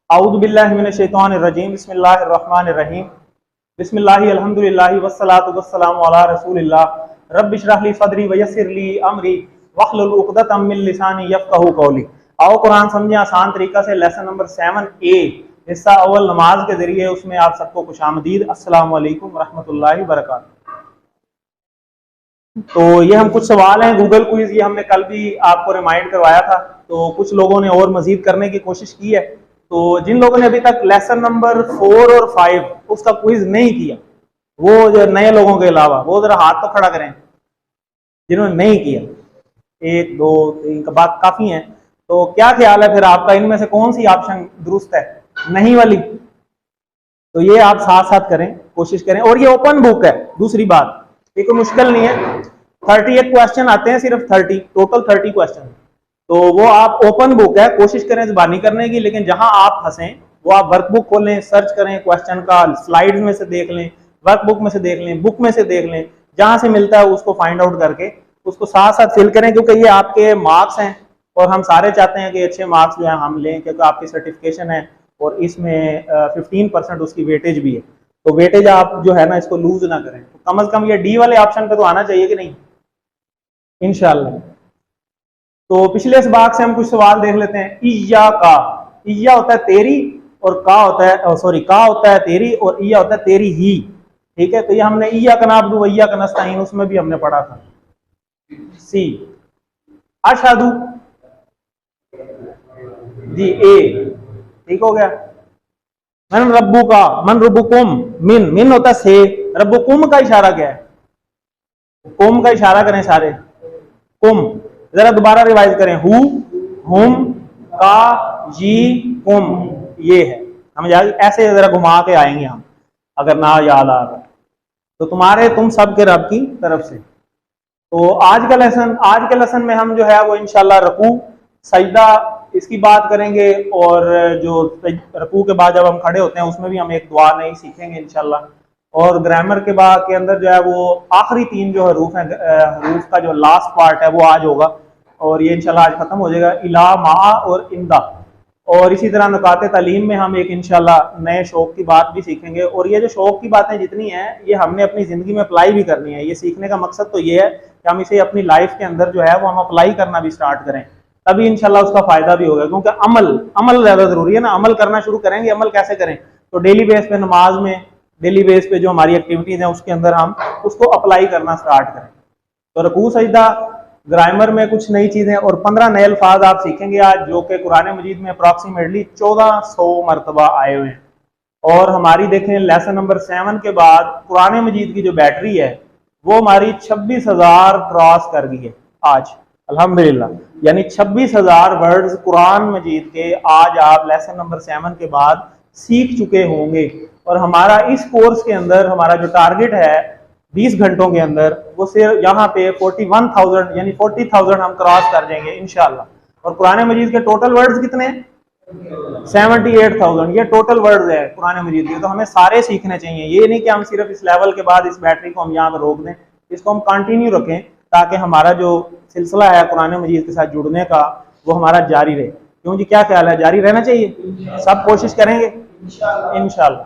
औज़ु बिल्लाहि मिनश शैतानिर रजीम बिस्मिल्लाहिर रहमानिर रहीम बिस्मिल्लाहि अल्हम्दुलिल्लाहि वस्सलातु वस्सलामु अला रसूलिल्लाह रब्बि इश्रह ली सदरी व यस्सिर ली अमरी वहलुल उक़दतम मिन लिसानी यफ़क़हू क़ौली। आओ कुरान समझे आसान तरीका से। लेसन नंबर 7A हिस्सा अव्वल नमाज के जरिए, उसमें आप सबको खुशामदीद। अस्सलामु अलैकुम रहमतुल्लाहि व बरकातहू। तो ये हम कुछ सवाल हैं गूगल क्विज, ये हमने कल भी आपको रिमाइंड करवाया था, तो कुछ लोगों ने और मजीद करने की कोशिश की है। तो जिन लोगों ने अभी तक लेसन नंबर 4 और 5 उसका क्विज नहीं किया, वो जो नए लोगों के अलावा, वो जरा हाथ तो खड़ा करें जिन्होंने नहीं किया। 1 2 3 का बात काफी है। तो क्या ख्याल है फिर आपका, इनमें से कौन सी ऑप्शन दुरुस्त है? नहीं वाली? तो ये आप साथ साथ करें, कोशिश करें। और ये ओपन बुक है, दूसरी बात, ये कोई मुश्किल नहीं है। 38 क्वेश्चन आते हैं, सिर्फ 30 टोटल 30 क्वेश्चन, तो वो आप ओपन बुक है, कोशिश करें जुबानी करने की। लेकिन जहां आप फंसें वो आप वर्कबुक खोलें, सर्च करें क्वेश्चन का, स्लाइड्स में से देख लें, वर्कबुक में से देख लें, बुक में से देख लें, जहां से मिलता है उसको फाइंड आउट करके उसको साथ साथ फिल करें, क्योंकि ये आपके मार्क्स हैं और हम सारे चाहते हैं कि अच्छे मार्क्स जो है हम लें, क्योंकि आपकी सर्टिफिकेशन है और इसमें 15% उसकी वेटेज भी है। तो वेटेज आप जो है ना इसको लूज ना करें। तो कम से कम ये डी वाले ऑप्शन पे तो आना चाहिए कि नहीं, इंशाल्लाह। तो पिछले सबक से हम कुछ सवाल देख लेते हैं। इया का, इया होता है तेरी और का होता है, सॉरी, का होता है तेरी और इया होता है तेरी ही। ठीक है, तो ये हमने इया का नाबुदु व इया का नस्तईन उसमें भी हमने पढ़ा था। सी। अशहदु जी, ए। ठीक हो गया। मन रब्बू का, मन रब्बुकुम, मिन, मिन होता है से, रब्बुकुम का इशारा क्या है? कुम का इशारा करें सारे, कुम। जरा दोबारा रिवाइज करें, हु, हुम, का, जी, कुम, ये है। हम ऐसे जरा घुमा के आएंगे हम, अगर ना याद आ रहा तो तुम्हारे तुम सब के रब की तरफ से। तो आज के लेसन में हम जो है वो इंशाल्लाह रकू सजदा इसकी बात करेंगे, और जो रकू के बाद जब हम खड़े होते हैं उसमें भी हम एक दुआ नहीं सीखेंगे इंशाल्लाह। और ग्रामर के बाद के अंदर जो है वो आखिरी 3 जो हरूफ हैं, हरूफ का जो लास्ट पार्ट है वो आज होगा, और ये इंशाल्लाह आज खत्म हो जाएगा। इला, मा और इंदा। और इसी तरह नुकाते तालीम में हम एक इंशाल्लाह नए शौक की बात भी सीखेंगे। और ये जो शौक की बातें जितनी हैं ये हमने अपनी ज़िंदगी में अप्लाई भी करनी है। ये सीखने का मकसद तो ये है कि हम इसे अपनी लाइफ के अंदर जो है वो हम अप्लाई करना भी स्टार्ट करें, तभी इंशाल्लाह उसका फायदा भी होगा। क्योंकि अमल ज़्यादा ज़रूरी है ना, अमल करना शुरू करेंगे। अमल कैसे करें? तो डेली बेस पे नमाज में, डेली बेस पे जो हमारी एक्टिविटीज़ हैं उसके अंदर हम उसको अप्लाई करना स्टार्ट करें। तो रकू सजदा, ग्रामर में कुछ नई चीज़ें और 15 नए अल्फाज आप सीखेंगे आज, जो कि कुरान मजीद में अप्रॉक्सीमेटली 1400 मरतबा आए हुए हैं। और हमारी देखें लेसन नंबर 7 के बाद कुरान मजीद की जो बैटरी है वो हमारी 26,000 क्रॉस कर गई है आज, अल्हम्दुलिल्लाह। यानी 26,000 वर्ड्स कुरान मजीद के आज आप लेसन नंबर 7 के बाद सीख चुके होंगे। और हमारा इस कोर्स के अंदर हमारा जो टारगेट है 20 घंटों के अंदर, वो सिर्फ यहाँ पे 41,000 यानी 40,000 हम क्रॉस कर जाएंगे इंशाल्लाह। और कुरान मजीद के टोटल वर्ड्स कितने हैं? 78,000 ये टोटल वर्ड्स है कुरान मजीद के। तो हमें सारे सीखने चाहिए, ये नहीं कि हम सिर्फ इस लेवल के बाद इस बैटरी को हम यहाँ पर रोक दें, इसको हम कंटिन्यू रखें ताकि हमारा जो सिलसिला है कुरान मजीद के साथ जुड़ने का वो हमारा जारी रहे। क्यों जी, क्या ख्याल है? जारी रहना चाहिए, सब कोशिश करेंगे इंशाल्लाह।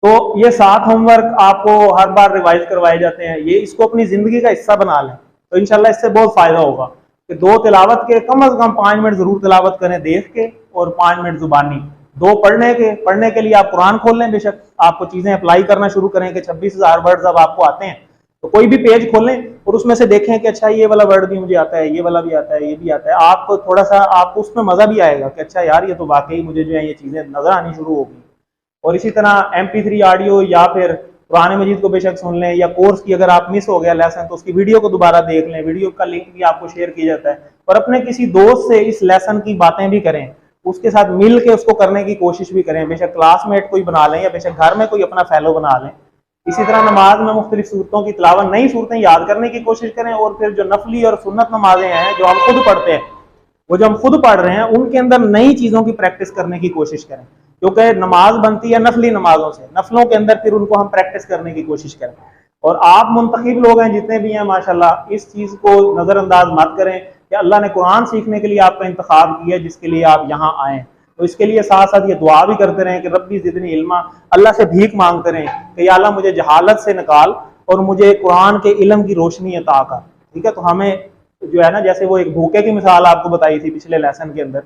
तो ये 7 होमवर्क आपको हर बार रिवाइज करवाए जाते हैं, ये इसको अपनी जिंदगी का हिस्सा बना लें तो इंशाल्लाह इससे बहुत फायदा होगा। कि 2 तिलावत के कम से कम 5 मिनट जरूर तिलावत करें देख के, और 5 मिनट जुबानी। 2 पढ़ने के लिए आप कुरान खोल लें, बेशक आपको चीजें अप्लाई करना शुरू करें कि 26,000 वर्ड अब आपको आते हैं तो कोई भी पेज खोलें और उसमें से देखें कि अच्छा ये वाला वर्ड भी मुझे आता है, ये वाला भी आता है, ये भी आता है। आपको थोड़ा सा आपको उसमें मजा भी आएगा कि अच्छा यार ये तो वाकई मुझे जो है ये चीजें नजर आनी शुरू होगी। और इसी तरह MP3 ऑडियो या फिर कुरान मजीद को बेशक सुन लें, या कोर्स की अगर आप मिस हो गया लेसन तो उसकी वीडियो को दोबारा देख लें, वीडियो का लिंक भी आपको शेयर किया जाता है। और अपने किसी दोस्त से इस लेसन की बातें भी करें, उसके साथ मिल के उसको करने की कोशिश भी करें, बेशक क्लासमेट कोई बना लें या बेशक घर में कोई अपना फैलो बना लें। इसी तरह नमाज में मुख्तलिफ सूरतों की तिलावत, नई सूरतें याद करने की कोशिश करें। और फिर जो नफली और सुन्नत नमाजें हैं जो हम खुद पढ़ते हैं, वो जो हम खुद पढ़ रहे हैं उनके अंदर नई चीज़ों की प्रैक्टिस करने की कोशिश करें, क्योंकि नमाज बनती है नफली नमाजों से, नफलों के अंदर फिर उनको हम प्रैक्टिस करने की कोशिश करें। और आप मुंतखब लोग हैं जितने भी हैं माशाल्लाह, इस चीज़ को नज़रअंदाज मत करें कि अल्लाह ने कुरान सीखने के लिए आपका इंतखाब किया जिसके लिए आप यहाँ आए। तो इसके लिए साथ साथ ये दुआ भी करते रहें कि रब्बी ज़िदनी इल्मा, अल्लाह से भीख मांगते रहें कि या अल्लाह मुझे जहालत से निकाल और मुझे कुरान के इल्म की रोशनी अता कर। ठीक है, तो हमें जो है ना, जैसे वो एक भूखे की मिसाल आपको बताई थी पिछले लेसन के अंदर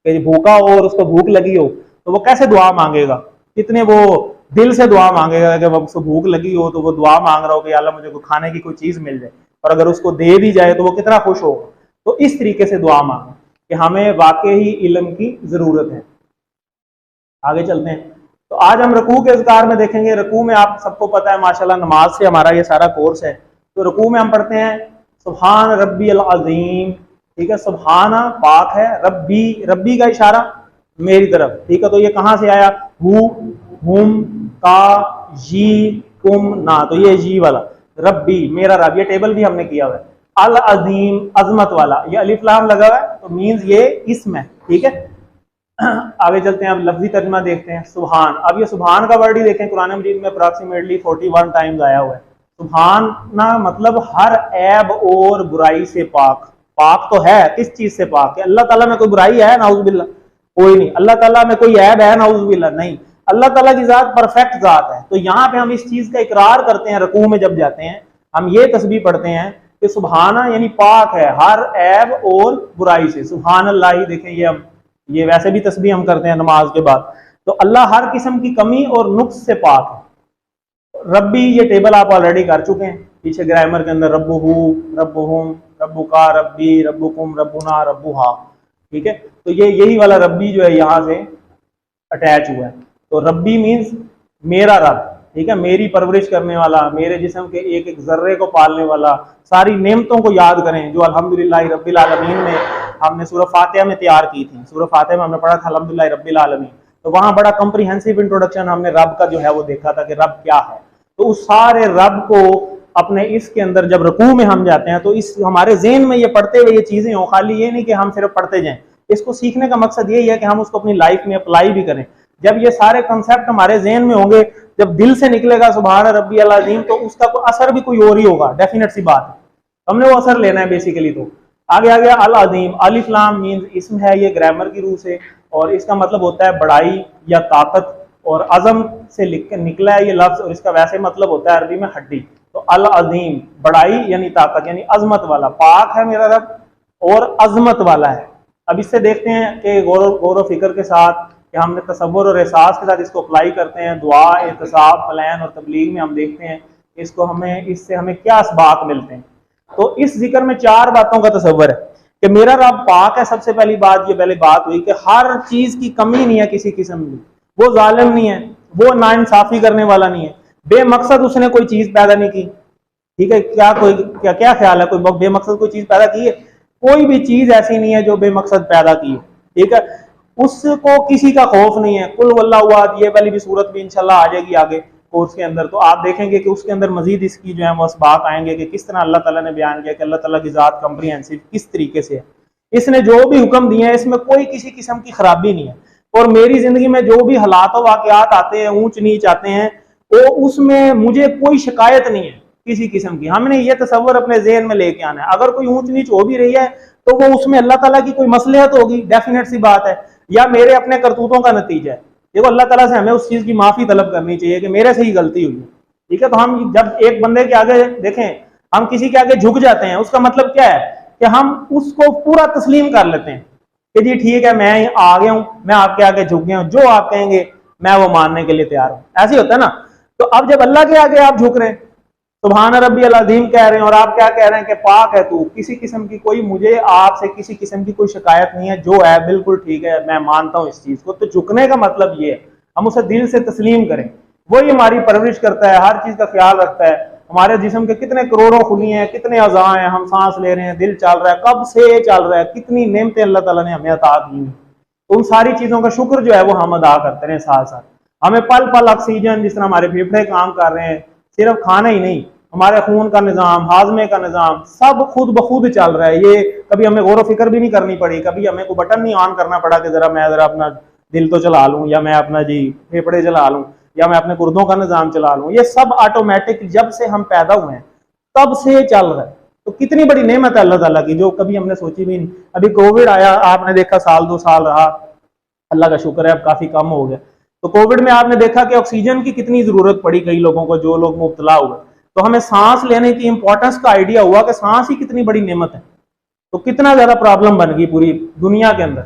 कि भूखा हो और उसको भूख लगी हो तो वो कैसे दुआ मांगेगा, कितने वो दिल से दुआ मांगेगा कि उसको भूख लगी हो तो वो दुआ मांग रहा हो कि अल्लाह मुझे खाने की कोई चीज मिल जाए, और अगर उसको दे दी जाए तो वो कितना खुश होगा। तो इस तरीके से दुआ मांगे कि हमें वाकई ही इल्म की जरूरत है। आगे चलते हैं। तो आज हम रकू के अज़कार में देखेंगे। रकू में आप सबको पता है माशाल्लाह नमाज से हमारा ये सारा कोर्स है। तो रकू में हम पढ़ते हैं सुभान रब्बी अल अज़ीम। ठीक है, सुभाना पाक है, रब्बी रब्बी का इशारा मेरी तरफ। ठीक है, तो ये कहां से आया, हु हुम का जी कुम ना, तो ये जी वाला रब्बी मेरा रब, ये टेबल भी हमने किया हुआ है। अल अजीम अजमत वाला, ये अलिफ लाम लगा हुआ है तो मीन्स ये इसम है। ठीक है, आगे चलते हैं, अब लफ्जी तर्जमा देखते हैं। सुभान, अब ये सुभान का वर्ड ही देखें, कुरान मजीद में अप्रॉक्सीमेटली 41 टाइम्स आया हुआ है। सुभान ना मतलब हर ऐब और बुराई से पाक। पाक तो है, किस चीज से पाक है? अल्लाह ताला में कोई बुराई है? नाउजुबिल्लाह कोई नहीं। अल्लाह ताला में कोई ऐब है? नाउजुबिल्लाह नहीं। अल्लाह ताला की जात परफेक्ट जात है। तो यहाँ पे हम इस चीज का इकरार करते हैं, रकू में जब जाते हैं हम ये तस्बीह पढ़ते हैं कि सुभाना यानी पाक है हर ऐब और बुराई से। सुभान अल्लाह ही देखें, ये हम ये वैसे भी तस्बीह हम करते हैं नमाज के बाद। तो अल्लाह हर किस्म की कमी और नुक्स से पाक है। रब्बी ये टेबल आप ऑलरेडी कर चुके हैं पीछे ग्रामर के अंदर, रब्बुहू रब्बुहुम रब्बुका रब्बी रब्बुकुम रब्बुना रब्बुहा। ठीक है, तो ये यही वाला रब्बी जो है यहाँ से अटैच हुआ है। तो रब्बी मीन्स मेरा रब। ठीक है, मेरी परवरिश करने वाला, मेरे जिस्म के एक एक जर्रे को पालने वाला। सारी नेमतों को याद करें जो अल्हम्दुलिल्लाह रब्बिल आलमीन में हमने सूरह फातिहा में तैयार की थी। सूरह फातिहा में हमने पढ़ा था अल्हम्दुलिल्लाह रब्बिल आलमीन, तो वहां बड़ा कॉम्प्रिहेंसिव इंट्रोडक्शन हमने रब का जो है वो देखा था कि रब क्या है। तो उस सारे रब को अपने इसके अंदर जब रकू में हम जाते हैं तो इस हमारे ज़हन में ये पढ़ते हुए ये चीजें हो, खाली ये नहीं कि हम सिर्फ पढ़ते जाएं। इसको सीखने का मकसद यही है कि हम उसको अपनी लाइफ में अप्लाई भी करें। जब ये सारे कंसेप्ट हमारे ज़हन में होंगे, जब दिल से निकलेगा सुभान रब्बी अल अज़ीम, तो उसका असर भी कोई और ही होगा, डेफिनेट सी बात है। हमने वो असर लेना है बेसिकली। तो आगे आ गया अल अज़ीम, अलिफ लाम मीन्स इसम है, ये ग्रामर की रूह से, और इसका मतलब होता है बड़ाई या ताकत, और अज़म से निकला है ये लफ्ज, और इसका वैसे मतलब होता है अरबी में हड्डी। तो अल अज़ीम बड़ाई यानी ताकत यानी अजमत वाला, पाक है मेरा रब और अजमत वाला है। अब इससे देखते हैं कि गौर फिक्र के साथ कि हमने तसव्वुर और एहसास के साथ इसको अप्लाई करते हैं। दुआ, एहतिसाब, प्लान और तबलीग में हम देखते हैं इसको इससे हमें क्या असबाक मिलते हैं। तो इस जिक्र में 4 बातों का तसव्वुर है कि मेरा रब पाक है। सबसे पहली बात ये पहले बात हुई कि हर चीज की कमी नहीं है किसी किस्म की, वो जालिम नहीं है, वो नाइंसाफी करने वाला नहीं है, बेमकसद उसने कोई चीज पैदा नहीं की। ठीक है, क्या क्या ख्याल है, कोई बेमकसद कोई चीज पैदा की है? कोई भी चीज ऐसी नहीं है जो बेमकसद पैदा की है। ठीक है, उसको किसी का खौफ नहीं है। कुल वल्लाहु अहद, ये वाली भी सूरत भी इंशाल्लाह आ जाएगी आगे कोर्स के अंदर, तो आप देखेंगे कि उसके अंदर मजीद इसकी जो है वो असबाक आएंगे कि किस तरह अल्लाह ताला ने बयान किया कि अल्लाह ताला की जात कॉम्प्रिहेंसिव किस तरीके से है। इसने जो भी हुक्म दिए हैं इसमें कोई किसी किस्म की खराबी नहीं है। और मेरी जिंदगी में जो भी हालात वाकयात आते हैं, ऊंच नीच आते हैं, तो उसमें मुझे कोई शिकायत नहीं है किसी किस्म की। हमने ये तसव्वुर अपने ज़हन में लेके आना है। अगर कोई ऊंच नीच हो भी रही है तो वो उसमें अल्लाह ताला की कोई मसलहत होगी, डेफिनेट सी बात है, या मेरे अपने करतूतों का नतीजा है। देखो, अल्लाह ताला से हमें उस चीज की माफी तलब करनी चाहिए कि मेरे से ही गलती हुई है। ठीक है, तो हम जब एक बंदे के आगे देखें, हम किसी के आगे झुक जाते हैं, उसका मतलब क्या है कि हम उसको पूरा तस्लीम कर लेते हैं कि जी ठीक है, मैं आ गया हूं, मैं आपके आगे झुक गया हूं, जो आप कहेंगे मैं वो मानने के लिए तैयार हूं। ऐसे होता है ना। तो अब जब अल्लाह के आगे आप झुक रहे हैं, सुभान रब्बी अल अज़ीम कह रहे हैं, और आप क्या कह रहे हैं कि पाक है तू, किसी किस्म की कोई मुझे आपसे किसी किस्म की कोई शिकायत नहीं है, जो है बिल्कुल ठीक है, मैं मानता हूं इस चीज को। तो झुकने का मतलब ये है हम उसे दिल से तस्लीम करें। वही हमारी परवरिश करता है, हर चीज का ख्याल रखता है। हमारे जिस्म के कितने करोड़ों खुली हैं, कितने अज़ा हैं, हम सांस ले रहे हैं, दिल चल रहा है, कब से चल रहा है, कितनी नेमतें अल्लाह ताला ने हमें अता की। तो उन सारी चीजों का शुक्र जो है वो हम अदा करते रहे। साथ साथ हमें पल पल ऑक्सीजन, जिस तरह हमारे फेफड़े काम कर रहे हैं, सिर्फ खाना ही नहीं, हमारे खून का निज़ाम, हाजमे का निज़ाम, सब खुद ब खुद चल रहा है। ये कभी हमें गौर फिक्र भी नहीं करनी पड़ी, कभी हमें कोई बटन नहीं ऑन करना पड़ा कि मैं जरा अपना दिल तो चला लूं, या मैं अपना जी फेफड़े चला लूं, या मैं अपने गुर्दों का निज़ाम चला लूं। ये सब ऑटोमेटिक जब से हम पैदा हुए हैं तब से चल रहा है। तो कितनी बड़ी नेमत है अल्लाह ताला की, जो कभी हमने सोची भी नहीं। अभी कोविड आया, आपने देखा, 1-2 साल रहा, अल्लाह का शुक्र है अब काफी कम हो गया। तो कोविड में आपने देखा कि ऑक्सीजन की कितनी जरूरत पड़ी कई लोगों को, जो लोग मुब्तला हुए, तो हमें सांस लेने की इंपॉर्टेंस का आइडिया हुआ कि सांस ही कितनी बड़ी नेमत है, तो कितना ज्यादा प्रॉब्लम बन गई पूरी दुनिया के अंदर।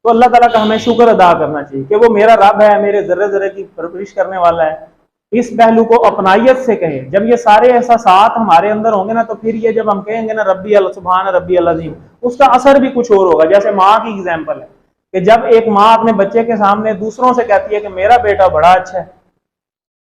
तो अल्लाह ताला का हमें शुक्र अदा करना चाहिए कि वो मेरा रब है, मेरे जर्रे जर्रे की परवरिश करने वाला है। इस पहलू को अपनाइयत से कहें। जब ये सारे एहसासात हमारे अंदर होंगे ना, तो फिर ये जब हम कहेंगे ना रब्बी अल सुभान रब्बी अल अज़ीम, उसका असर भी कुछ और होगा। जैसे माँ की एग्जाम्पल है कि जब एक माँ अपने बच्चे के सामने दूसरों से कहती है कि मेरा बेटा बड़ा अच्छा है,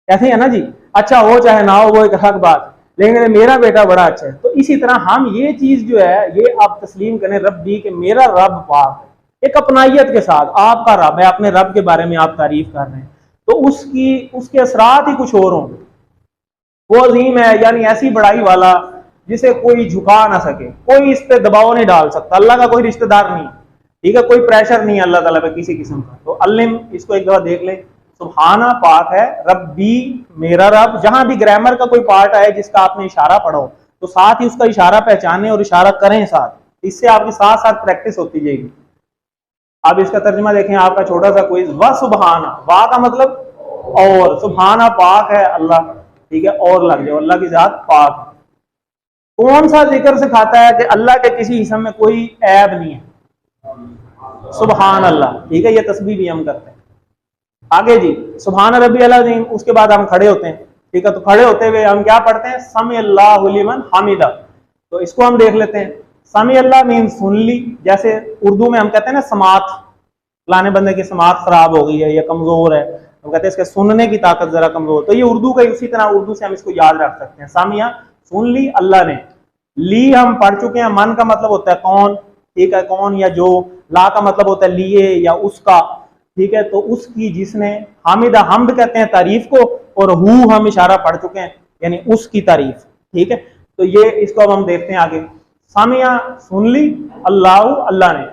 कहते हैं ना जी, अच्छा हो चाहे ना हो वो एक हक बात, लेकिन मेरा बेटा बड़ा अच्छा है। तो इसी तरह हम ये चीज जो है ये आप तस्लीम करें रब्बी कि मेरा रब पाक है, एक अपनाइयत के साथ आपका रब है, अपने रब के बारे में आप तारीफ कर रहे हैं, तो उसके असरात ही कुछ और होंगे। वो अजीम है, यानी ऐसी बड़ाई वाला जिसे कोई झुका ना सके, कोई इस पे दबाव नहीं डाल सकता। अल्लाह का कोई रिश्तेदार नहीं, ठीक है, कोई प्रेशर नहीं है अल्लाह ताला पे किसी किस्म का। तो अल्लिम, इसको एक दफा देख ले, सुभाना पाक है, रब्बी मेरा रब। जहां भी ग्रामर का कोई पार्ट आए जिसका आपने इशारा पढ़ो, तो साथ ही उसका इशारा पहचाने और इशारा करें साथ, इससे आपकी साथ साथ प्रैक्टिस होती जाएगी। अब इसका तर्जुमा देखें, आपका छोटा सा क्विज। व सुबहाना, वा का मतलब और, सुबहाना पाक है अल्लाह, ठीक है, और लग जाओ, अल्लाह की जात पाक है। कौन सा जिक्र सिखाता है कि अल्लाह के किसी हिस्म में कोई ऐब नहीं है? सुबहान अल्लाह, ठीक है, ये तस्बीह भी हम करते हैं। आगे जी, सुबहान रब्बी अल अज़ीम, उसके बाद हम खड़े होते हैं, ठीक है, तो खड़े होते हुए हम क्या पढ़ते हैं? समी अल्लाहु लिमन हमिदा। तो इसको हम देख लेते हैं। समी अल्लाह मीन सुन ली, जैसे उर्दू में हम कहते हैं ना समात, फलाने बंदे की समात खराब हो गई है या कमजोर है, हम कहते हैं इसके सुनने की ताकत जरा कमजोर। तो ये उर्दू का, उसी तरह उर्दू से हम इसको याद रख सकते हैं। सामिया सुन ली अल्लाह ने, ली हम पढ़ चुके हैं, मन का मतलब होता है कौन, ठीक है, कौन या जो, ला का मतलब होता है लिए या उसका, ठीक है, तो उसकी जिसने, हामिदा हमद कहते हैं तारीफ को, और हु हम इशारा पढ़ चुके हैं यानी उसकी तारीफ, ठीक है। तो ये इसको अब हम देखते हैं आगे। सामिया सुन ली, अल्लाह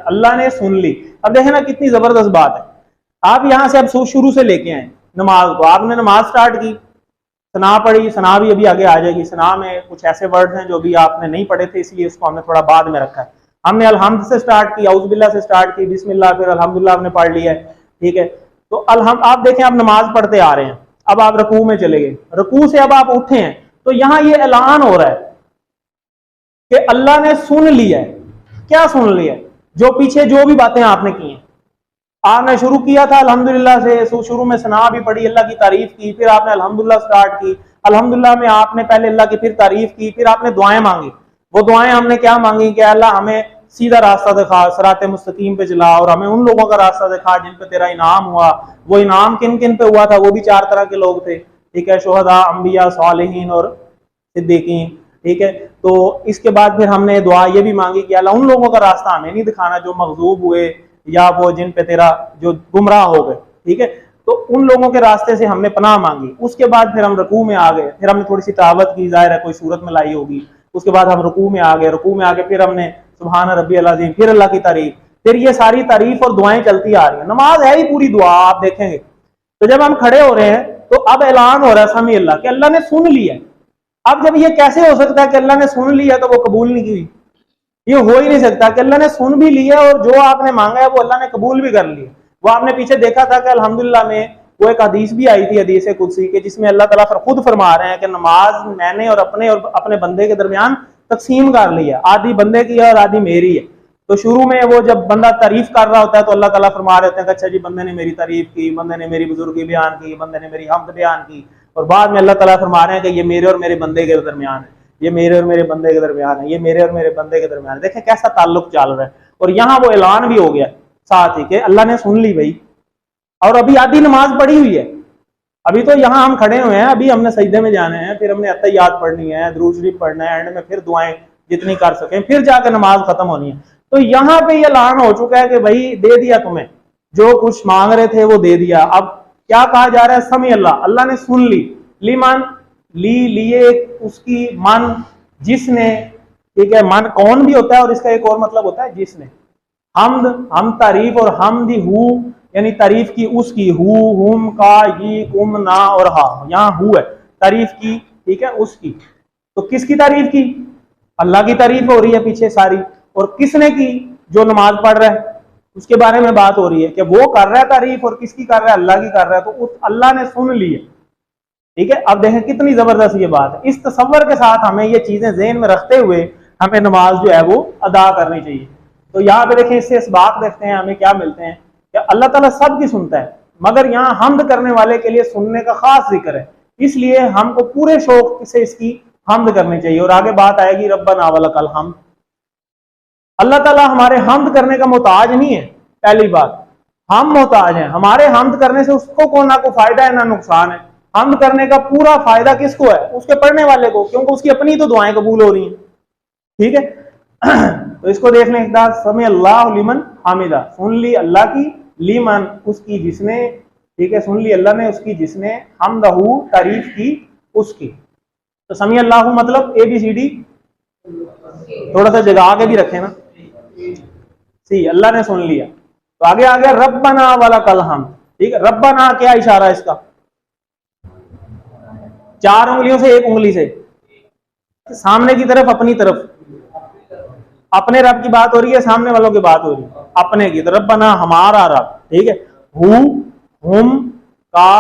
अल्लाह ने सुन ली। अब देखें ना कितनी जबरदस्त बात है। आप यहां से अब शुरू से लेके आए नमाज को, आपने नमाज स्टार्ट की, सना पढ़ी, सना भी अभी आगे आ जाएगी। सना में कुछ ऐसे वर्ड्स हैं जो भी आपने नहीं पढ़े थे, इसलिए इसको हमने थोड़ा बाद में रखा है। हमने अलहम्द से स्टार्ट की, औज़ुबिल्लाह से स्टार्ट की, बिस्मिल्लाह, फिर अल्हम्दुलिल्लाह हमने पढ़ लिया है, ठीक है। तो आप देखें, आप नमाज पढ़ते आ रहे हैं, अब आप रकू में चले गए, रकू से अब आप उठे हैं, तो यहां ये ऐलान हो रहा है कि अल्लाह ने सुन लिया है। क्या सुन लिया है? जो पीछे जो भी बातें आपने की हैं, आपने शुरू किया था अल्हम्दुलिल्लाह से, शुरू में सना भी पढ़ी, अल्लाह की तारीफ की, फिर आपने अल्हम्दुलिल्लाह स्टार्ट की, अल्हम्दुलिल्लाह में आपने पहले अल्लाह की फिर तारीफ की, फिर आपने दुआएं मांगी। वो दुआएं हमने क्या मांगी कि अल्लाह हमें सीधा रास्ता दिखा, सिराते मुस्तकीम पे चला, और हमें उन लोगों का रास्ता दिखा जिन पे तेरा इनाम हुआ। वो इनाम किन किन पे हुआ था? वो भी 4 तरह के लोग थे, ठीक है, शुहदा, अंबिया, सालिहीन और सिद्दीकीन, ठीक है। तो इसके बाद फिर हमने दुआ ये भी मांगी कि अल्लाह उन लोगों का रास्ता हमें नहीं दिखाना जो मगजूब हुए या वो जिन पे तेरा जो गुमराह हो गए, ठीक है। तो उन लोगों के रास्ते से हमने पनाह मांगी। उसके बाद फिर हम रकू में आ गए, फिर हमने थोड़ी सी तावत की, जाहिर है कोई सूरत में लाई होगी। उसके बाद हम रकू में आ गए, रकू में आके फिर हमने सुभान रब्बी अल अज़ीम, फिर अल्लाह की तारीफ, फिर ये सारी तारीफ और दुआएं चलती आ रही है। नमाज है ही पूरी दुआ, आप देखेंगे। तो जब हम खड़े हो रहे हैं तो अब ऐलान हो रहा है समी अल्लाह कि अल्लाह ने सुन लिया। अब जब ये कैसे हो सकता है कि अल्लाह ने सुन लिया तो वो कबूल नहीं की? ये हो ही नहीं सकता कि अल्लाह ने सुन भी लिया और जो आपने मांगा है वो अल्लाह ने कबूल भी कर लिया। वो आपने पीछे देखा था कि अल्हम्दुलिल्लाह में वो एक हदीस भी आई थी, हदीस कुदसी के, जिसमें अल्लाह ताला खुद फरमा रहे हैं कि नमाज मैंने और अपने बंदे के दरमियान तकसीम कर ली है, आधी बंदे की है और आधी मेरी है। तो शुरू में वो जब बंदा तारीफ कर रहा होता है तो अल्लाह ताला फरमा रहे होते हैं कि अच्छा जी बंदे ने मेरी तारीफ की, बंदे ने मेरी बुजुर्गी बयान की, बंदे ने मेरी हमद बयान की, और बाद में अल्लाह ताला फरमा रहे हैं कि ये मेरे और मेरे बंदे के दरमियान है, ये मेरे और मेरे बंदे के दरमियान है, ये मेरे और मेरे बंदे के दरमियान है। देखें कैसा ताल्लुक चल रहा है। और यहाँ वो ऐलान भी हो गया साथ ही कि अल्लाह ने सुन ली भाई। और अभी आधी नमाज पढ़ी हुई है, अभी तो यहाँ हम खड़े हुए हैं, अभी हमने सजदे में जाना है, फिर हमने अत्तहियात पढ़नी है, दुरूद शरीफ पढ़ना है, एंड में फिर दुआएं जितनी कर सकें, फिर जाकर नमाज खत्म होनी है। तो यहाँ पे ये ऐलान हो चुका है कि भाई दे दिया तुम्हें, जो कुछ मांग रहे थे वो दे दिया। अब क्या कहा जा रहा है? समी अल्लाह, अल्लाह ने सुन ली। लीमान, ली लिए उसकी, मन जिसने, ठीक है, मन कौन भी होता है और इसका एक और मतलब होता है जिसने। हमद, हम तारीफ, और हमदी हु यानी तारीफ की उसकी, हु, हुम, का, ही, कुम, ना और हा, यहाँ हु है तारीफ की, ठीक है, उसकी। तो किसकी तारीफ की? अल्लाह की तारीफ हो रही है पीछे सारी। और किसने की? जो नमाज पढ़ रहा है, उसके बारे में बात हो रही है कि वो कर रहा है तारीफ और किसकी कर रहा है, अल्लाह की कर रहा है, तो उस अल्लाह ने सुन ली है। ठीक है, अब देखें कितनी जबरदस्त ये बात है। इस तसव्वुर के साथ हमें ये चीजें ज़हन में रखते हुए हमें नमाज जो है वो अदा करनी चाहिए। तो यहाँ पे देखें, इससे इसबाक देखते हैं हमें क्या मिलते हैं कि अल्लाह ताला सबकी सुनता है, मगर यहाँ हम्द करने वाले के लिए सुनने का खास जिक्र है, इसलिए हमको पूरे शौक से इसकी हम्द करनी चाहिए। और आगे बात आएगी रब्बना वलकल हम्द। अल्लाह ताला हमारे हम्द करने का मोहताज नहीं है। पहली बात, हम मोहताज हैं। हमारे हम्द करने से उसको को ना कोई फायदा है ना नुकसान है। हम्द करने का पूरा फायदा किसको है? उसके पढ़ने वाले को, क्योंकि उसकी अपनी तो दुआएं कबूल हो रही हैं। ठीक है, तो इसको देख लें। समी अल्लाह लिमन हामिदा, सुन ली अल्लाह की, लीमन उसकी जिसने, ठीक है, सुन ली अल्लाह ने उसकी जिसने, हमदहू तारीफ की उसकी। तो समी अल्लाह मतलब ABCD थोड़ा सा जगा के भी रखे ना, सी अल्लाह ने सुन लिया। तो आगे आ गया रब्बना वाला कल हम। ठीक है, रब्बना क्या इशारा है इसका? 4 उंगलियों से, 1 उंगली से सामने की तरफ, अपनी तरफ। अपने रब की बात हो रही है, सामने वालों की बात हो रही है अपने की। तो रब्बना हमारा रब, ठीक है, हु हुम का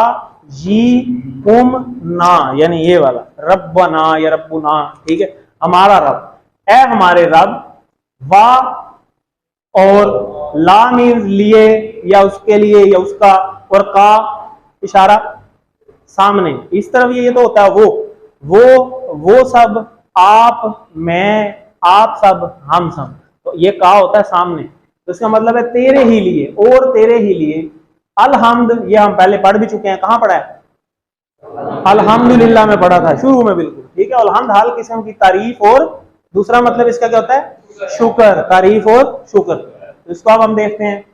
जी कुम ना, यानी ये वाला रब्बना या रब्बुना। ठीक है, हमारा रब, ए हमारे रब, वाह और ला मीन्स लिए या उसके लिए या उसका, और का इशारा सामने इस तरफ, ये तो होता है वो सब, आप, मैं, आप सब, हम सब। तो ये का होता है सामने, तो इसका मतलब है तेरे ही लिए और तेरे ही लिए। अलहम्द ये हम पहले पढ़ भी चुके हैं, कहां पढ़ा है? अल्हम्दुलिल्लाह में पढ़ा था शुरू में, बिल्कुल ठीक है। अलहम्द हाल किस्म की तारीफ, और दूसरा मतलब इसका क्या होता है? शुक्र, तारीफ और शुक्र। तो इसको अब हम देखते हैं।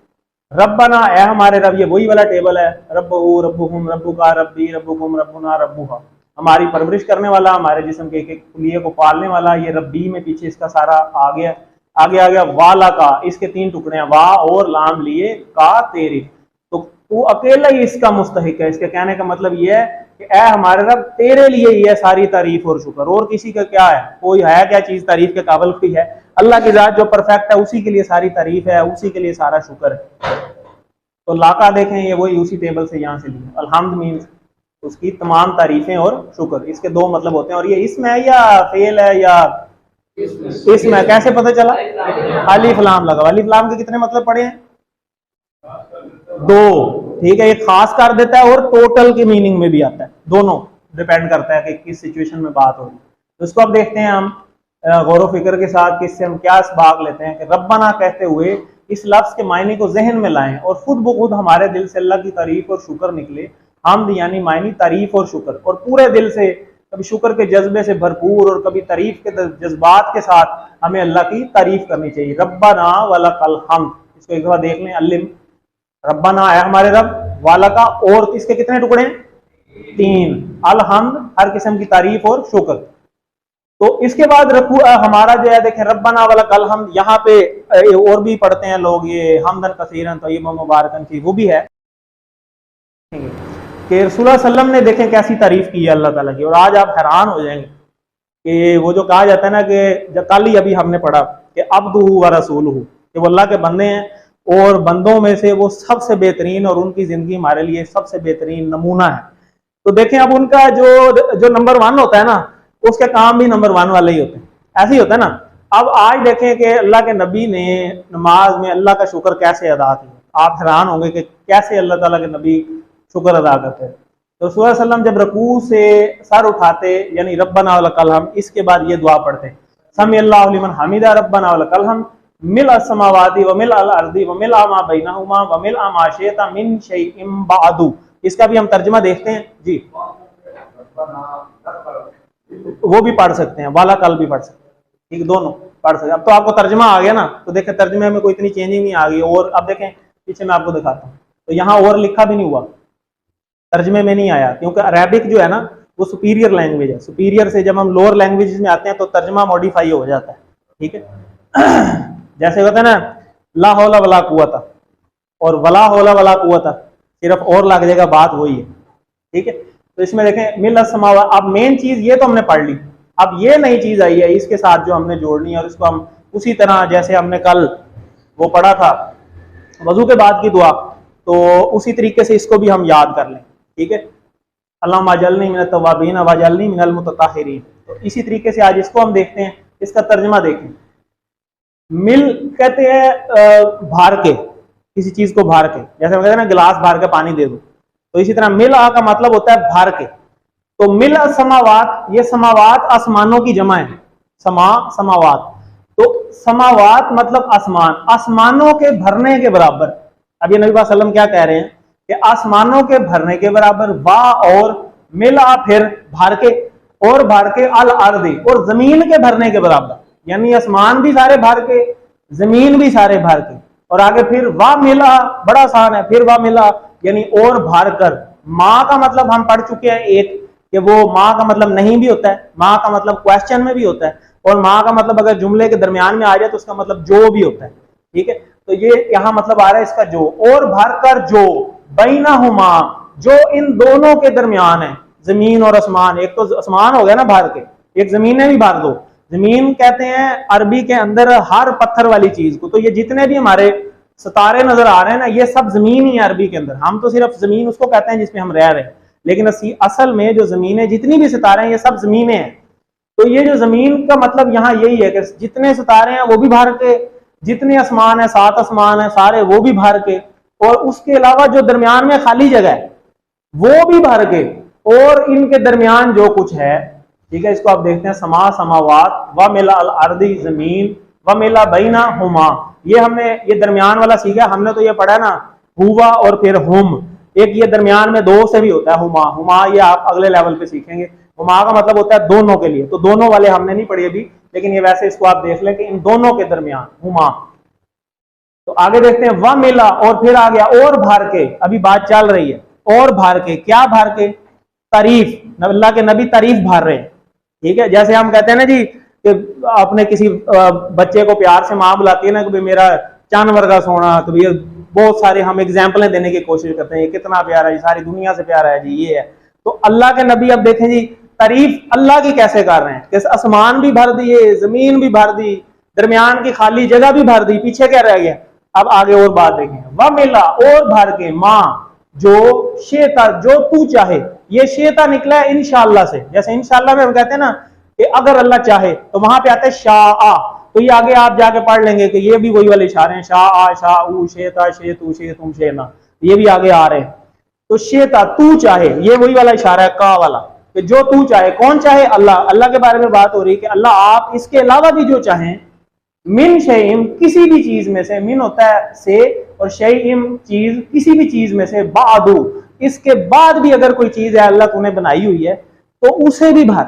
रब्बना ए हमारे रब, ये वही वाला टेबल है। रब्बहू रब्बुहुम रब्बुका रब्बी रब्बुकुम रब्बुना रब्बुहा, हमारी परवरिश करने वाला, हमारे जिस्म के एक कुलिये को पालने वाला। ये रब्बी में पीछे इसका सारा आ गया। आगे आ गया वाला का, इसके 3 टुकड़े हैं, वाह और लाम लिए, का तेरी। तो तू अकेला ही इसका मुस्तहिक है। इसके कहने का मतलब ये है कि ए हमारे रब, तेरे लिए ही है सारी तारीफ और शुक्र, और किसी का क्या है? कोई है क्या चीज तारीफ के काबिल कोई है? अल्लाह की जात जो परफेक्ट है, उसी के लिए सारी तारीफ है, उसी के लिए सारा शुक्र है। तो लाका देखें, ये वही उसी टेबल से यहाँ से ली। अलहम्द मीन्स उसकी तमाम तारीफें और शुक्र। इसके 2 मतलब होते हैं। और ये इसम है या फेल है या इसम है, कैसे पता चला? अलिफ लाम लगा। अलिफ लाम के कितने मतलब पड़े हैं? 2। ठीक है, ये खास कर देता है और टोटल के मीनिंग में भी आता है। दोनों डिपेंड करता है कि किस सिचुएशन में बात हो रही है। तो इसको अब देखते हैं हम गौर फिक्र के साथ, किससे हम क्या इसबाक लेते हैं कि रब्बना कहते हुए इस लफ्ज के मायने को जहन में लाएं और खुद ब खुद हमारे दिल से अल्लाह की तारीफ और शुक्र निकले। हम्द यानी मायनी तारीफ और शुक्र, और पूरे दिल से, कभी शुक्र के जज्बे से भरपूर और कभी तारीफ के जज्बात के साथ हमें अल्लाह की तारीफ करनी चाहिए। रब्बना वलकल हम्द, इसको एक बार देख लें। अल्लिम रब्बना है हमारे रब, वाला का, और इसके कितने टुकड़े हैं? 3। अलहम्द हर किस्म की तारीफ और शुक्र। तो इसके बाद हमारा जो है देखें, रब्बना वलकल हम्द, यहाँ पे और भी पढ़ते हैं लोग ये हमदन कसीरन तय्यबन मुबारकन की, वो भी है कि रसूल सल्लम ने देखें कैसी तारीफ की है अल्लाह ताला की। और आज आप हैरान हो जाएंगे कि वो जो कहा जाता है ना कि कल ही अभी हमने पढ़ा कि अब्दुहु व रसूलुहु, कि वो अल्लाह के बंदे हैं और बंदों में से वो सबसे बेहतरीन, और उनकी जिंदगी हमारे लिए सबसे बेहतरीन नमूना है। तो देखें अब उनका जो नंबर 1 होता है ना, उसके काम भी नंबर 1 वाले ही होते हैं। ऐसे ही होता है ना। अब आज देखें कि अल्लाह के नबी ने नमाज में अल्लाह का शुक्र कैसे अदा किया। आप हैरान होंगे कि कैसे अल्लाह ताला के नबी शुक्र अदा करते हैं। तो रसूल सल्लम जब रकू से सर उठाते, यानी रब्बना वलकल हम्द, इसके बाद ये दुआ पढ़ते, समी अल्लाहु लिमन हमिदा रब्बना वलकल हम्द मिल अस्समावाति व मिल अल अर्दी व मिल मा बैनहुमा व मिल मा शिअता मिन शैइन बअदु। इसका भी हम तर्जुमा देखते हैं जी। वो भी पढ़ सकते हैं, वाला कल भी पढ़ सकते हैं, ठीक, दोनों पढ़ सकते हैं। अब तो आपको तर्जुमा आ गया ना, तो देखें तर्जुमे में कोई इतनी चेंजिंग नहीं आ गई। और अब देखें पीछे मैं आपको दिखाता हूँ, तो यहाँ और लिखा भी नहीं हुआ, तर्जुमे में नहीं आया, क्योंकि अरेबिक जो है ना वो सुपीरियर लैंग्वेज है। सुपीरियर से जब हम लोअर लैंग्वेज में आते हैं तो तर्जुमा मॉडिफाई हो जाता है। ठीक है, जैसे होता है ना ला हौला वला कुव्वता और वला हौला वला कुव्वता, सिर्फ और लग जाएगा, बात वही है। ठीक है, तो इसमें देखें मिल समावा। अब मेन चीज ये तो हमने पढ़ ली, अब ये नई चीज आई है इसके साथ जो हमने जोड़नी है, और इसको हम उसी तरह जैसे हमने कल वो पढ़ा था वजू के बाद की दुआ, तो उसी तरीके से इसको भी हम याद कर लें, ठीक है। अल्लाहुम्मा अजल्नी मिनत तव्वाबीन वजअल्नी मिनल मुतताहिरीन। तो इसी तरीके से आज इसको हम देखते हैं, इसका तर्जुमा देखें। मिल कहते हैं भार के, किसी चीज को भार के, जैसे हम कहते हैं ना गिलास भार के पानी दे दो, तो इसी तरह मिल का मतलब होता है भार के। तो मिल समावात, ये समावात आसमानों की जमा है, समावात। तो समावात मतलब आसमान, आसमानों के भरने के बराबर। अब ये नबी पाक सल्लल्लाहु अलैहि वसल्लम क्या कह रहे हैं कि आसमानों के भरने के बराबर, वाह और मिला फिर भर के, और भर के अल अर्दी, और जमीन के भरने के बराबर, यानी आसमान भी सारे भर के, जमीन भी सारे भर के। और आगे फिर वाह मिला, बड़ा आसान है, फिर वाह मिला यानी और भर कर। माँ का मतलब हम पढ़ चुके हैं एक, कि वो माँ का मतलब नहीं भी होता है, माँ का मतलब क्वेश्चन में भी होता है, और माँ का मतलब अगर जुमले के दरमियान में आ जाए तो उसका मतलब जो भी होता है, ठीक है। तो ये यहाँ मतलब आ रहा है इसका जो, और भर कर जो बैनहुमा, जो इन दोनों के दरमियान है, जमीन और आसमान। एक तो आसमान हो गया ना भर के, एक जमीनें भी भर दो। जमीन कहते हैं अरबी के अंदर हर पत्थर वाली चीज को। तो ये जितने भी हमारे सितारे नजर आ रहे हैं ना, ये सब जमीन ही है अरबी के अंदर। हम तो सिर्फ जमीन उसको कहते हैं जिसमें हम रह रहे हैं, लेकिन असल में जो जमीनें, जितनी भी सितारे हैं, ये सब जमीनें हैं। तो ये जो जमीन का मतलब यहाँ यही है कि जितने सितारे हैं वो भी भर के, जितने आसमान है, 7 आसमान है सारे, वो भी भर के, और उसके अलावा जो दरमियान में खाली जगह है वो भी भर के, और इनके दरमियान जो कुछ है, ठीक है। इसको आप देखते हैं, समावात व मिला अल अर्दी, जमीन व मिला बैना हुमा। ये हमने ये दरमियान वाला सीखा, हमने तो ये पढ़ा ना हुआ और फिर हुम। एक ये दरमियान में दो से भी होता है हुमा, हुमा ये आप अगले लेवल पे सीखेंगे। हुमा का मतलब होता है दोनों के लिए, तो दोनों वाले हमने नहीं पढ़ी अभी, लेकिन ये वैसे इसको आप देख लें कि इन दोनों के दरमियान हुमा। तो आगे देखते हैं, वह मिला, और फिर आ गया और भर के। अभी बात चल रही है और भर के, क्या भर के? तारीफ, अल्लाह के नबी तारीफ भर रहे हैं, ठीक है। जैसे हम कहते हैं ना जी कि आपने किसी बच्चे को प्यार से माँ बुलाती है ना कि मेरा जानवर का सोना, तो ये बहुत सारे हम एग्जाम्पलें देने की कोशिश करते हैं, ये कितना प्यारा है, सारी दुनिया से प्यारा है जी, ये है। तो अल्लाह के नबी अब देखें जी तारीफ अल्लाह की कैसे कर रहे हैं, कि आसमान भी भर दिए, जमीन भी भर दी, दरमियान की खाली जगह भी भर दी, पीछे क्या रह गया। अब आगे और बात देखें, वह मिला और भर के, माँ जो शेता, जो तू चाहे। ये शेता निकला है इंशाअल्लाह से, जैसे इंशाअल्लाह में हम कहते हैं ना कि अगर अल्लाह चाहे, तो वहां पे आते हैं शाह। तो ये आगे आप जाके पढ़ लेंगे कि ये भी वही वाले इशारे हैं, शाह शाह शेता शे तू शे तुम शे ना, ये भी आगे आ रहे हैं। तो शेता तू चाहे, ये वही वाला इशारा है का वाला, कि जो तू चाहे। कौन चाहे? अल्लाह। अल्लाह के बारे में बात हो रही है कि अल्लाह आप इसके अलावा भी जो चाहें, मिन शयइम, किसी भी चीज में से, मिन होता है से, और शयइम चीज, किसी भी चीज में से, बादू, इसके बाद भी अगर कोई चीज है अल्लाह तूने बनाई हुई है तो उसे भी भर।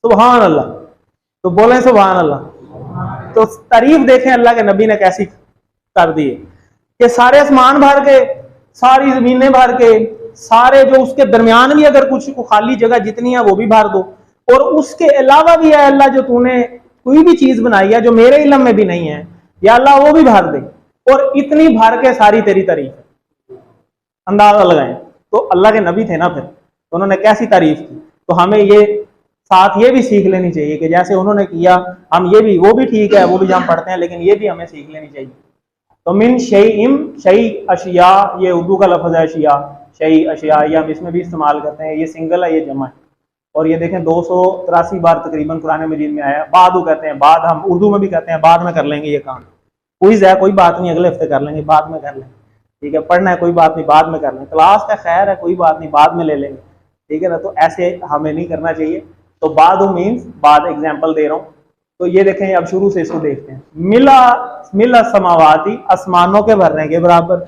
सुभान अल्लाह, तो बोले सुभान अल्लाह। तो तारीफ देखें अल्लाह के नबी ने कैसी कर दी है कि सारे आसमान भर के, सारी जमीनें भर के, सारे जो उसके दरमियान भी अगर कुछ खाली जगह जितनी है वो भी भर दो, और उसके अलावा भी है अल्लाह जो तूने कोई भी चीज बनाई है जो मेरे इल्म में भी नहीं है, या अल्लाह वो भी भर दे, और इतनी भर के सारी तेरी तारीफ है। अंदाजा लगाएं। तो अल्लाह के नबी थे ना, फिर तो उन्होंने कैसी तारीफ की। तो हमें ये साथ ये भी सीख लेनी चाहिए कि जैसे उन्होंने किया, हम ये भी, वो भी ठीक है, वो भी हम पढ़ते हैं, लेकिन ये भी हमें सीख लेनी चाहिए। तो मिन शयइम, शयइ अशिया, ये उर्दू का लफ्ज है अशिया, शयइ अशिया, ये हम इसमें भी इस्तेमाल करते हैं। ये सिंगल है, ये जमा है। और ये देखें 283 बार तकरीबन कुरान मजीद में आया। बादू कहते हैं, बाद हम उर्दू में भी कहते हैं, बाद में कर लेंगे ये काम। क्विज है, कोई बात नहीं, अगले हफ्ते कर लेंगे, बाद में कर लेंगे, ठीक है। पढ़ना है, कोई बात नहीं, बाद में कर लेंगे। क्लास का खैर है, कोई बात नहीं, बाद में ले लेंगे, ठीक है ना। तो ऐसे हमें नहीं करना चाहिए। तो बादू मीन्स बाद, एग्जाम्पल दे रहा हूँ। तो ये देखें, अब शुरू से इसको देखते हैं। मिला, मिला समावाती, आसमानों के भरने के बराबर,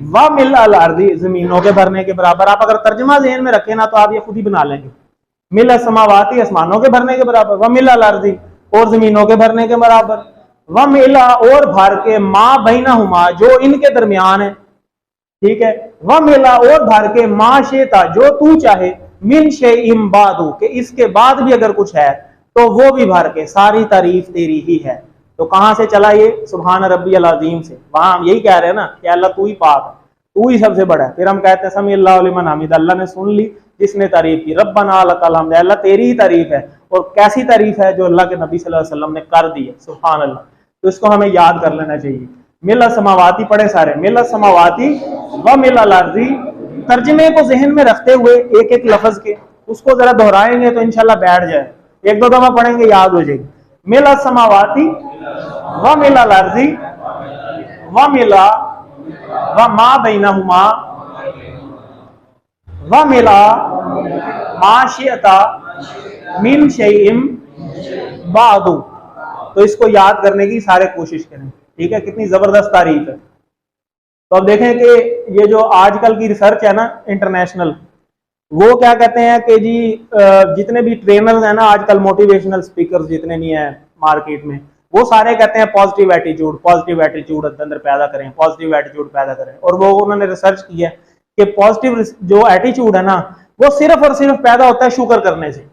व मिला अल अर्दी, जमीनों के भरने के बराबर। आप अगर तर्जमा ज़हन में रखें ना तो आप ये खुद ही बना लेंगे। मिला समावाती, आसमानों के भरने के बराबर, व मिला अल अर्दी, और जमीनों के भरने के बराबर, व मिला और भर के, माँ बैनहुमा, जो इनके दरमियान है, ठीक है। व मिला और भर के, माँ शेता, जो तू चाहे, मिन शयइम बादू, के इसके बाद भी अगर कुछ है तो वो भी भर के, सारी तारीफ तेरी ही है। तो कहां से चला ये? सुभान रब्बियल अज़ीम से। वहां हम यही कह रहे हैं ना कि अल्लाह तू ही पाक है, तू ही सबसे बड़ा है। फिर हम कहते हैं समी अल्लाहु लिमन हमिद, अल्लाह ने सुन ली जिसने तारीफ की। रब्बना लकल हम्द, अल्लाह तेरी ही तारीफ है। और कैसी तारीफ है? जो अल्लाह के नबी सल्लल्लाहु अलैहि वसल्लम ने कर दी है। सुभान अल्लाह। तो इसको हमें याद कर लेना चाहिए। मिल समावाती पढ़े सारे, मिल समावाती व मिल अर्जी। तर्जमे को जहन में रखते हुए एक एक लफ्ज के उसको जरा दोहराएंगे तो इंशाल्लाह बैठ जाए, एक दो दफा पढ़ेंगे याद हो जाएगी। मिल समावाती व मिल अर्जी व मिला व मा बैनहुमा व मिला माशियता मिन शैइन बादू। तो इसको याद करने की सारे कोशिश करें, ठीक है। कितनी जबरदस्त तारीफ है। तो अब देखें कि ये जो आजकल की रिसर्च है ना इंटरनेशनल, वो क्या कहते हैं कि जी जितने भी ट्रेनर्स हैं ना आजकल, मोटिवेशनल स्पीकर्स जितने भी हैं मार्केट में, वो सारे कहते हैं पॉजिटिव एटीट्यूड अंदर पैदा करें, पॉजिटिव एटीट्यूड पैदा करें। और वो उन्होंने रिसर्च की है कि पॉजिटिव जो एटीट्यूड है ना वो सिर्फ और सिर्फ पैदा होता है शुक्र करने से।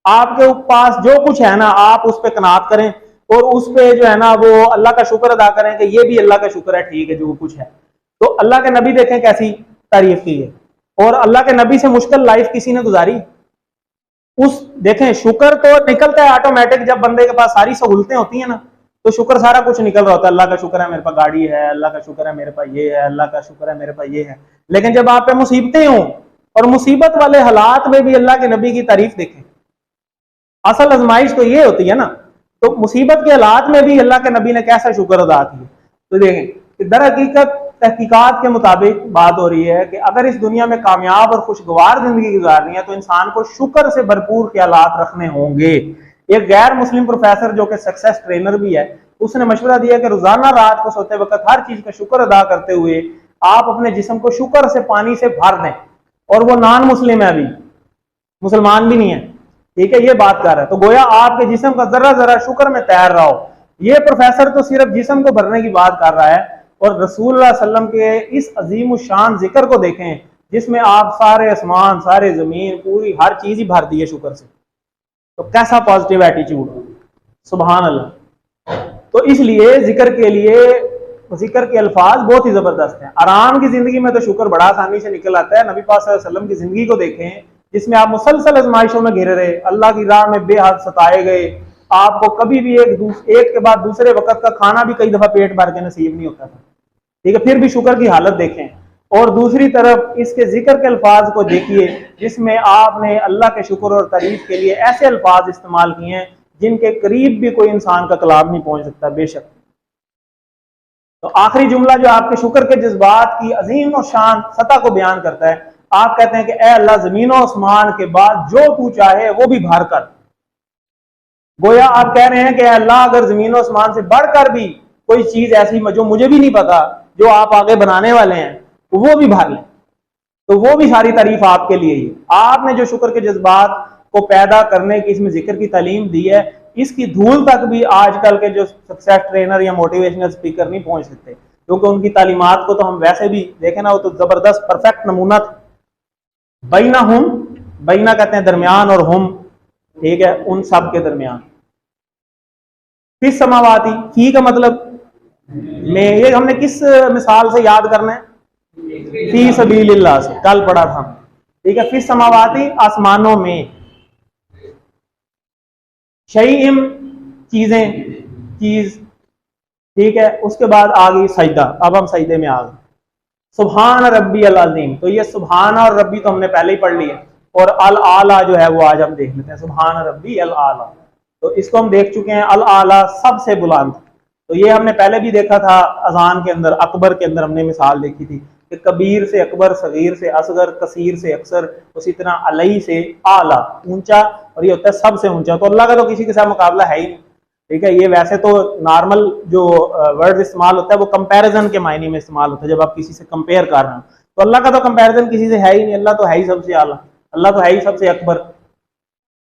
आपके पास जो कुछ है ना आप उस पर कनात करें और उस पे जो है ना वो अल्लाह का शुक्र अदा करें कि ये भी अल्लाह का शुक्र है, ठीक है जो कुछ है। तो अल्लाह के नबी देखें कैसी तारीफ की है, और अल्लाह के नबी से मुश्किल लाइफ किसी ने गुजारी? उस देखें शुक्र तो निकलता है ऑटोमेटिक, जब बंदे के पास सारी सहूलतें होती है ना तो शुक्र सारा कुछ निकल रहा होता है। अल्लाह का शुक्र है मेरे पास गाड़ी है, अल्लाह का शुक्र है मेरे पास ये है, अल्लाह का शुक्र है मेरे पास ये है। लेकिन जब आप पे मुसीबतें हों और मुसीबत वाले हालात में भी अल्लाह के नबी की तारीफ देखें, असल आजमाइश तो ये होती है ना। तो मुसीबत के हालात में भी अल्लाह के नबी ने कैसा शुक्र अदा किया। तो देखें कि दर हकीकत तहकीकात के मुताबिक बात हो रही है कि अगर इस दुनिया में कामयाब और खुशगवार जिंदगी गुजारनी है तो इंसान को शुक्र से भरपूर ख्यालात रखने होंगे। एक गैर मुस्लिम प्रोफेसर जो कि सक्सेस ट्रेनर भी है, उसने मशवरा दिया कि रोजाना रात को सोते वक्त हर चीज का शुक्र अदा करते हुए आप अपने जिस्म को शुक्र से पानी से भर दें। और वो नॉन मुस्लिम है, अभी मुसलमान भी नहीं है, ठीक है, ये बात कर रहा है। तो गोया आपके जिस्म का जरा जरा शुक्र में तैर रहा हो। ये प्रोफेसर तो सिर्फ जिस्म को भरने की बात कर रहा है, और रसूल सल्लम के इस अजीम शान जिक्र को देखें जिसमें आप सारे आसमान, सारे जमीन, पूरी हर चीज ही भर दी है शुक्र से। तो कैसा पॉजिटिव एटीट्यूड, सुभान अल्लाह। तो इसलिए जिक्र के अल्फाज बहुत ही जबरदस्त हैं। आराम की जिंदगी में तो शुक्र बड़ा आसानी से निकल आता है। नबी पाक सल्लल्लाहु अलैहि वसल्लम की जिंदगी को देखें जिसमें आप मुसलसल आजमाइशों में घिरे रहे, अल्लाह की राह में बेहद सताए गए, आपको कभी भी एक के बाद दूसरे वक्त का खाना भी कई दफा पेट भर के नसीब नहीं होता था, ठीक है, फिर भी शुक्र की हालत देखें। और दूसरी तरफ इसके जिक्र के अल्फाज को देखिए जिसमें आपने अल्लाह के शुक्र और तारीफ के लिए ऐसे अल्फाज इस्तेमाल किए हैं जिनके करीब भी कोई इंसान का कलाम नहीं पहुंच सकता बेशक। तो आखिरी जुमला जो आपके शुक्र के जज्बात की अजीम और शान सतह को बयान करता है, आप कहते हैं कि ए अल्लाह जमीन और आसमान के बाद जो तू चाहे वो भी भर कर। गोया आप कह रहे हैं कि अल्लाह अगर जमीन और आसमान से बढ़कर भी कोई चीज ऐसी जो मुझे भी नहीं पता जो आप आगे बनाने वाले हैं तो वो भी भर लें, तो वो भी सारी तारीफ आपके लिए ही। आपने जो शुक्र के जज्बात को पैदा करने की इसमें जिक्र की तालीम दी है, इसकी धूल तक भी आजकल के जो सक्सेस ट्रेनर या मोटिवेशनल स्पीकर नहीं पहुंच सकते, क्योंकि उनकी तालीमात को तो हम वैसे भी देखें ना, वो तो जबरदस्त परफेक्ट नमूना था। बैना हम, बैना कहते हैं दरमियान, और हम, ठीक है, उन सब के दरमियान। फिर समावाती, फी का मतलब में, ये हमने किस मिसाल से याद करना है? फी सबीलिल्लाह से, कल पढ़ा था, ठीक है। फिर समावाती, आसमानों में, शैइम चीजें, चीज, ठीक है। उसके बाद आ गई सजदा, अब हम सजदे में आ गए। सुभान रब्बी अल अज़ीम, तो ये सुभान और रब्बी तो हमने पहले ही पढ़ लिया, और अल आला जो है वो आज हम देख लेते हैं। सुभान रब्बी अल आला, तो इसको हम देख चुके हैं, अल आला सबसे बुलंद। तो ये हमने पहले भी देखा था अजान के अंदर, अकबर के अंदर हमने मिसाल देखी थी कि कबीर से अकबर, सगीर से असगर, कसीर से अक्सर, उसी तरह अलई से आला, ऊंचा, और ये होता है सबसे ऊंचा। तो अल्लाह का तो किसी के साथ मुकाबला है ही नहीं, ठीक है। ये वैसे तो नॉर्मल जो वर्ड इस्तेमाल होता है वो कंपैरिजन के मायने में इस्तेमाल होता है, जब आप किसी से कंपेयर कर रहे हो। तो अल्लाह का तो कंपैरिजन किसी से है ही नहीं, अल्लाह तो है ही सबसे आला, अल्लाह तो है ही सबसे अकबर।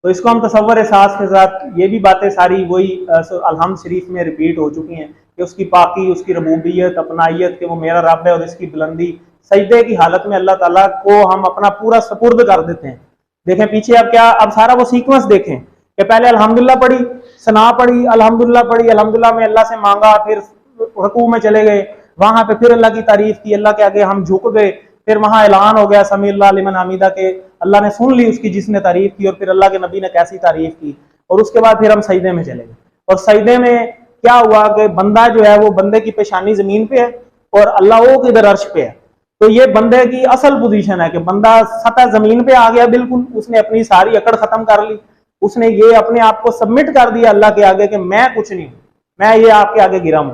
तो इसको हम तसव्वुर एहसास के साथ, ये भी बातें सारी वही अलहम्द शरीफ में रिपीट हो चुकी हैं कि उसकी पाकी, उसकी रबूबियत, अपनाइयत, कि वो मेरा रब है, और इसकी बुलंदी। सजदे की हालत में अल्लाह ताला को हम अपना पूरा सुपुर्द कर देते हैं। देखें पीछे अब क्या, अब सारा वो सीक्वेंस देखें कि पहले अल्हम्दुलिल्लाह पढ़ी, सना पढ़ी, अल्हम्दुलिल्लाह पढ़ी, अल्हम्दुलिल्लाह में अल्लाह से मांगा, फिर रुकू में चले गए, वहां पे फिर अल्लाह की तारीफ की, अल्लाह के आगे हम झुक गए, फिर वहां ऐलान हो गया समी अल्लाह लिमन हमीदा के, अल्लाह ने सुन ली उसकी जिसने तारीफ की, और फिर अल्लाह के नबी ने कैसी तारीफ की, और उसके बाद फिर हम सजदे में चले गए। और सजदे में क्या हुआ कि बंदा जो है वो बंदे की पेशानी जमीन पे है और अल्लाह वो किधर अर्श पे है। तो ये बंदे की असल पोजीशन है कि बंदा सतह जमीन पे आ गया, बिल्कुल उसने अपनी सारी अकड़ खत्म कर ली, उसने ये अपने आप को सबमिट कर दिया अल्लाह के आगे कि मैं कुछ नहीं हूं, मैं ये आपके आगे गिरा हूं,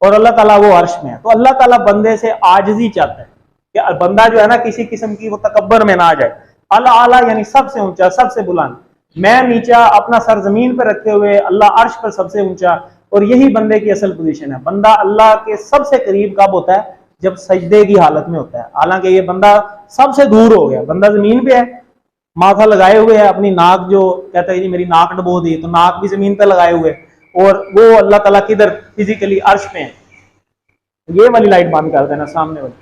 और अल्लाह ताला वो अर्श में है। तो अल्लाह ताला बंदे से आजिजी चाहता है कि बंदा जो है ना किसी किस्म की वो तकब्बर में ना आ जाए। अल आला यानी सबसे ऊंचा, सबसे बुलंद, मैं नीचा, अपना सर जमीन पर रखे हुए, अल्लाह अर्श पर सबसे ऊंचा। और यही बंदे की असल पोजीशन है। बंदा अल्लाह के सबसे करीब कब होता है? जब सजदे की हालत में होता है। हालांकि ये बंदा सबसे दूर हो गया, बंदा जमीन पे है, माथा लगाए हुए है, अपनी नाक जो कहता है जी मेरी नाक डबो दी, तो नाक भी जमीन पे लगाए हुए, और वो अल्लाह ताला किधर? फिजिकली अर्श पे है। ये वाली लाइट बंद कर देना, सामने वाली।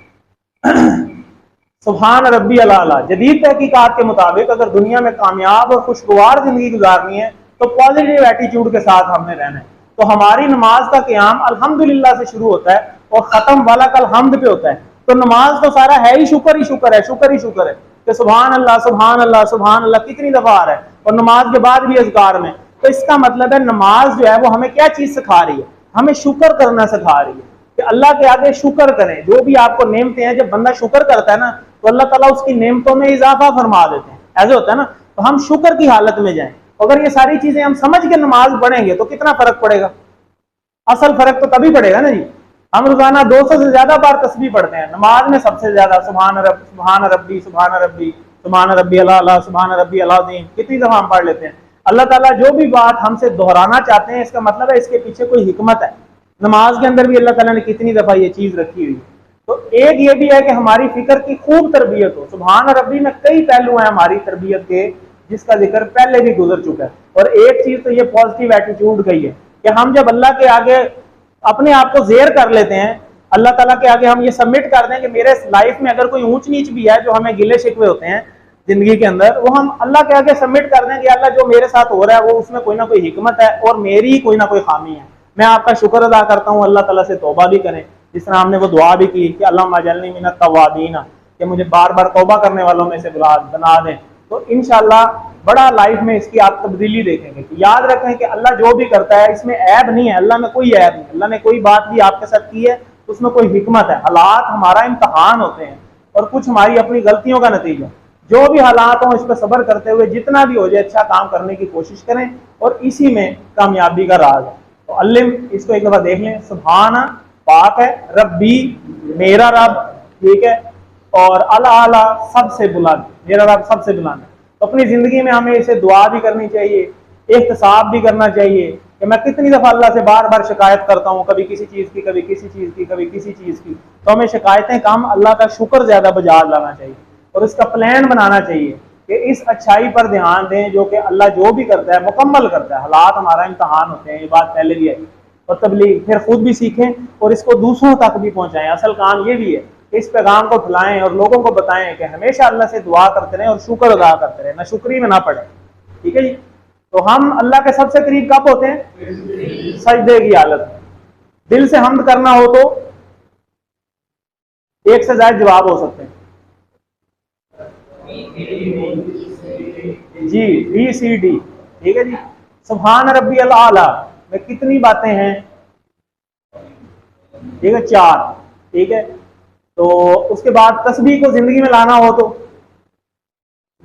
सुभान रब्बी अला। जदीद तहकीकात के मुताबिक अगर दुनिया में कामयाब और खुशगवार जिंदगी गुजारनी है तो पॉजिटिव एटीट्यूड के साथ हमने रहना है। तो हमारी नमाज का क़याम अल्हम्दुलिल्लाह से शुरू होता है और खत्म वाला कल हमद पे होता है। तो नमाज तो सारा है ही शुक्र ही शुक्र है, शुक्र ही शुक्र है कि सुभान अल्लाह सुभान अल्लाह सुभान अल्लाह कितनी दफा आ रहा है, और नमाज के बाद भी अज़कार में। तो इसका मतलब है नमाज जो है वो हमें क्या चीज सिखा रही है? हमें शुक्र करना सिखा रही है कि अल्लाह के आगे शुक्र करें। जो भी आपको नेमतें हैं, जब बंदा शुक्र करता है ना तो अल्लाह ताला उसकी नेमतों में इजाफा फरमा देते हैं। ऐसे होता है ना, तो हम शुक्र की हालत में जाएं। अगर ये सारी चीजें हम समझ के नमाज पढ़ेंगे तो कितना फर्क पड़ेगा? असल फर्क तो तभी पड़ेगा ना जी। हम रोजाना 200 से ज्यादा बार तस्बीह पढ़ते हैं, नमाज में सबसे ज्यादा सुभान रब्बी सुभान रब्बी सुभान रब्बी सुभान रब्बी अला सुभान रब्बी अलाज़ीम कितनी दफा हम पढ़ लेते हैं। अल्लाह ताला जो भी बात हमसे दोहराना चाहते हैं, इसका मतलब है इसके पीछे कोई हिकमत है। नमाज के अंदर भी अल्लाह ताला ने कितनी दफा ये चीज रखी हुई। तो एक ये भी है कि हमारी फिक्र की खूब तरबियत हो। सुभान रब्बी में कई पहलू हैं हमारी तरबियत के, जिसका जिक्र पहले भी गुजर चुका है। और एक चीज तो ये पॉजिटिव एटीट्यूड का ही है कि हम जब अल्लाह के आगे अपने आप को ज़ेर कर लेते हैं, अल्लाह ताला के आगे हम ये सबमिट कर दें कि मेरे लाइफ में अगर कोई ऊंच नीच भी है, जो हमें गिले शिकवे होते हैं जिंदगी के अंदर, वो हम अल्लाह के आगे सबमिट कर दें कि अल्लाह जो मेरे साथ हो रहा है वो उसमें कोई ना कोई हिकमत है और मेरी ही कोई ना कोई खामी है। मैं आपका शुक्र अदा करता हूँ। अल्लाह ताला से तौबा भी करें, जिस तरह हमने वो दुआ भी की कि अल्लाह मजलनी मिनत तवाबीना, कि मुझे बार बार तौबा करने वालों में से बना दें। तो इंशाल्लाह बड़ा लाइफ में इसकी आप तब्दीली देखेंगे। कि याद रखें कि अल्लाह जो भी करता है इसमें ऐब नहीं है, अल्लाह में कोई ऐब नहीं। अल्लाह ने कोई बात भी आपके साथ की है तो उसमें कोई हिकमत है। हालात हमारा इम्तहान होते हैं और कुछ हमारी अपनी गलतियों का नतीजा। जो भी हालात हों इस पर सब्र करते हुए जितना भी हो जाए अच्छा काम करने की कोशिश करें, और इसी में कामयाबी का राज है। तो अल्लिम इसको एक दफा देख लें। सुभाना पाक है, रब्बी मेरा रब, ठीक है, और अला आला सबसे बुलंद, मेरा रब सबसे बुलंद है। तो अपनी जिंदगी में हमें इसे दुआ भी करनी चाहिए, एहतसाब भी करना चाहिए कि मैं कितनी दफा अल्लाह से बार बार शिकायत करता हूँ, कभी किसी चीज की, कभी किसी चीज की, कभी किसी चीज की। तो हमें शिकायतें कम, अल्लाह का शुक्र ज्यादा बजा लाना चाहिए और इसका प्लान बनाना चाहिए कि इस अच्छाई पर ध्यान दें जो कि अल्लाह जो भी करता है मुकम्मल करता है। हालात हमारा इम्तहान होते हैं, ये बात पहले भी आई। और तबलीग फिर खुद भी सीखें और इसको दूसरों तक भी पहुंचाएं। असल काम ये भी है कि इस पैगाम को फैलाएं और लोगों को बताएं कि हमेशा अल्लाह से दुआ करते रहें और शुक्र अदा करते रहें, ना शुक्री में ना पड़े। ठीक है जी। तो हम अल्लाह के सबसे करीब कब होते हैं? सजदे की हालत में। दिल से हम्द करना हो तो एक से ज्यादा जवाब हो सकते हैं जी, BCD। ठीक है जी। सुभान रब्बी अल आला में कितनी बातें हैं? ठीक है, 4। ठीक है। तो उसके बाद तस्बीह को जिंदगी में लाना हो तो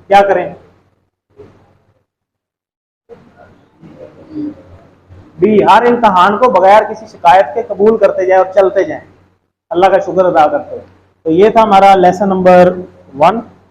क्या करें? बी, हर इम्तहान को बगैर किसी शिकायत के कबूल करते जाए और चलते जाएं, अल्लाह का शुक्र अदा करते हैं। तो ये था हमारा लेसन नंबर 1।